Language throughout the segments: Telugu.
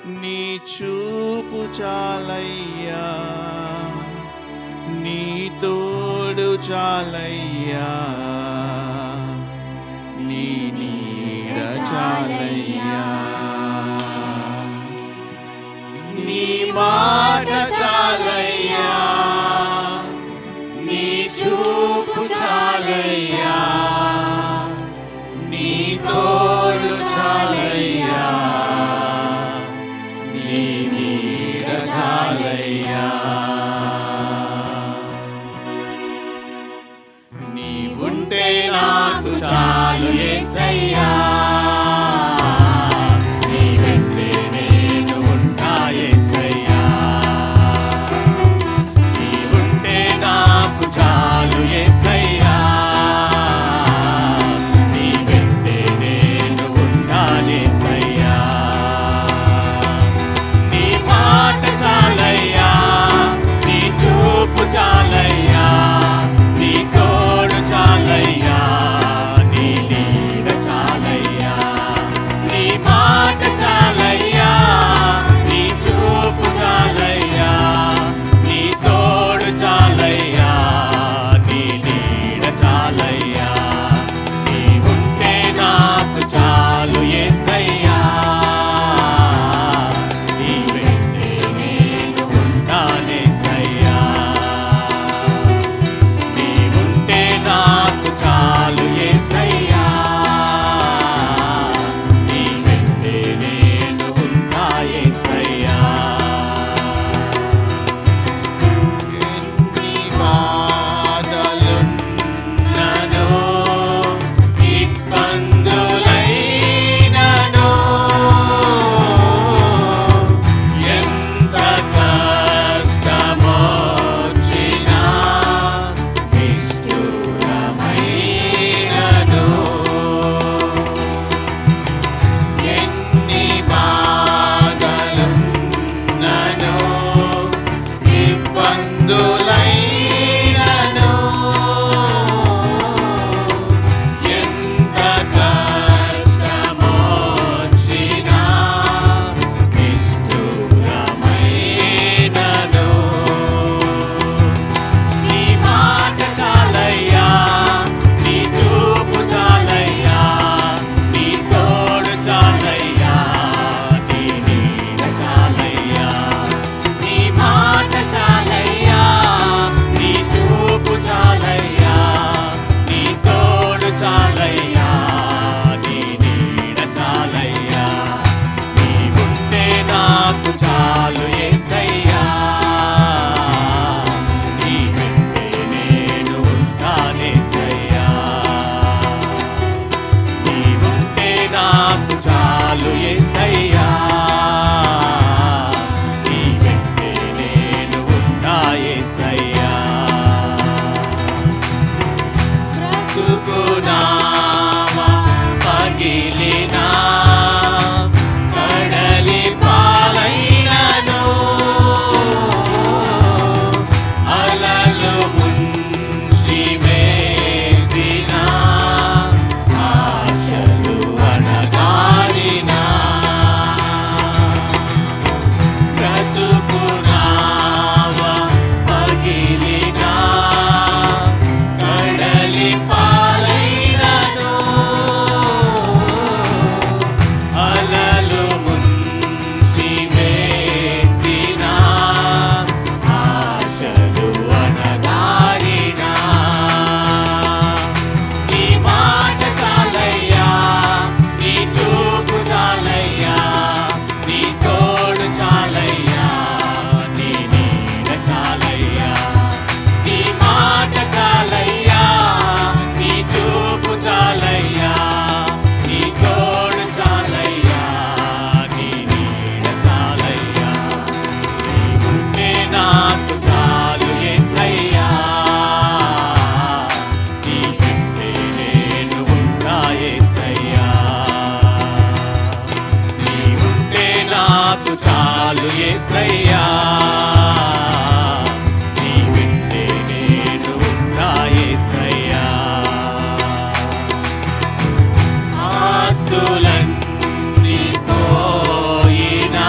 నీ చూపు చాలయ్యా, నీ తోడు చాలయ్యా, నీ నీడ చాలయ్యా, నీ మాట చాలయ్యా, నీ చూపు చాలయ్యా, నీ తోడు చాలయ్యా, నీ నీడ చాలయ్యా. నీవుంటే నాకు చాలు యేసయ్యా, నీ వెంటే నేను ఉంటా యేసయ్యా. నీవుంటే నాకు చాలు యేసయ్యా, నీ వెంటే నేను ఉంటా యేసయ్యా. నీ మాట చాలయ్యా, నీ చూపు చాలయ్యా, నీ తోడు చాలయ్యా, నీ నీడ చాలయ్యా. నీ మాట చాలయ్యా, నీ చూపు చాలయ్యా, నీ తోడు చాలయ్యా, నీ నీడ చాలయ్యా. నీవుంటే నాకు చాలు యేసయ్యా, నీ వెంటే నేను ఉంటానేసయ్యా. నీవుంటే నాకు చాలు యేసయ్యా, నీ వెంటే నేను ఉంటా యేసయ్యా. ఎన్ని బాధలున్ననో, ఇబ్బందులైననో, ఎంత కష్టమొచ్చినా, నిష్ఠురమైనను, ఎన్ని బాధలున్ననో, ఇబ్బందులైనను, ఎంత కష్టమొచ్చినా, నిష్ఠురమైనను, నీ మాట చాలయ్యా, నీ చూపు చాలయ్యా, నీ తోడు చాలయ్యా, నీ నీడ చాలయ్యా. నీ మాట చాలయ్యా, నీ చూపు చాలయ్యా, నీ తోడు చాలయ్యా, నీ నీడ చాలయ్యా. నీవుంటే నాకు చాలు యేసయ్యా, నీ వెంటే నేను ఉంటానేసయ్యా. నీవుంటే నాకు చాలు యేసయ్యా, నీ వెంటే నేను ఉంటా యేసయ్యా. బ్రతుకునామా పగిలినా, కడలి పాలైనను, అలలు ముంచి వేసినా, ఆశలు అణగారినా, బ్రతుకునామా పగిలినా, కడలి పాలైనను, అలలు ముంచి వేసినా, ఆశలు అణగారినా, నీ మాట చాలయ్యా, నీ చూపు చాలయ్యా, నీ తోడు చాలయ్యా, నీ నీడ చాలయ్యా. నీ మాట చాలయ్యా, నీ చూపు చాలయ్యా, నీ తోడు చాలయ్యా, నీ నీడ చాలయ్యా. నీవుంటే నాకు చాలు యేసయ్యా, నీ వెంటే నేను ఉంటా యేసయ్యా. నీవుంటే నాకు చాలు యేసయ్యా, నీ వెంటే నేను ఉంటా యేసయ్యా. ఆస్తులన్నీ పోయినా,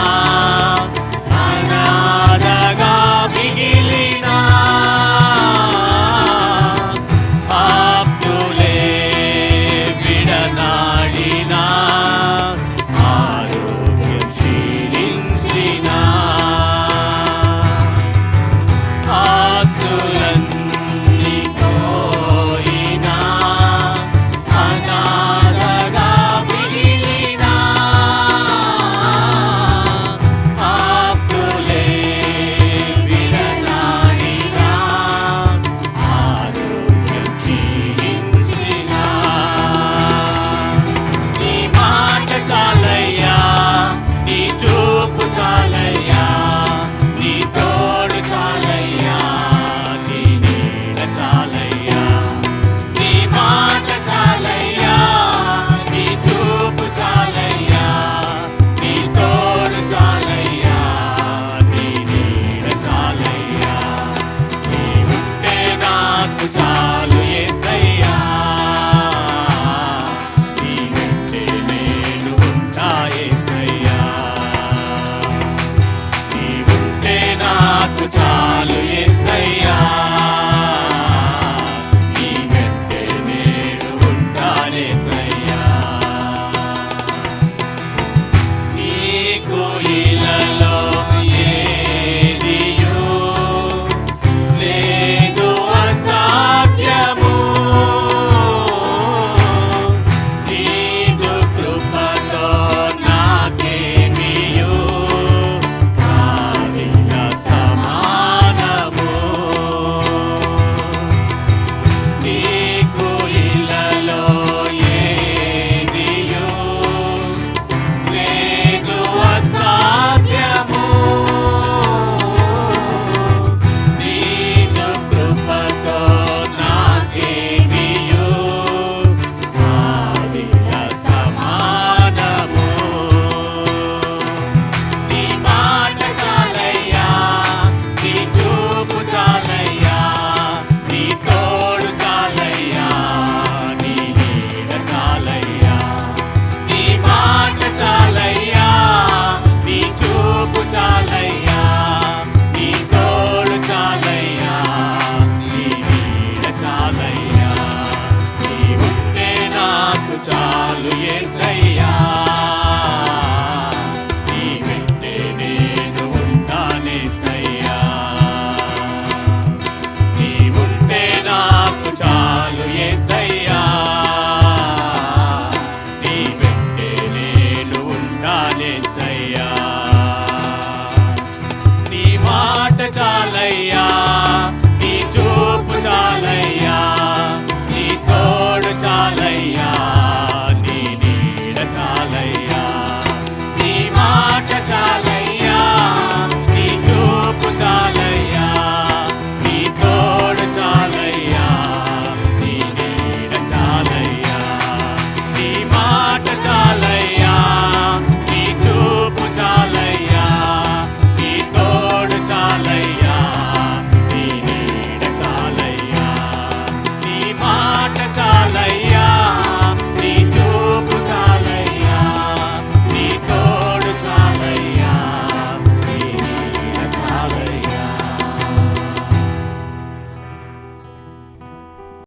చాలేసయ్యా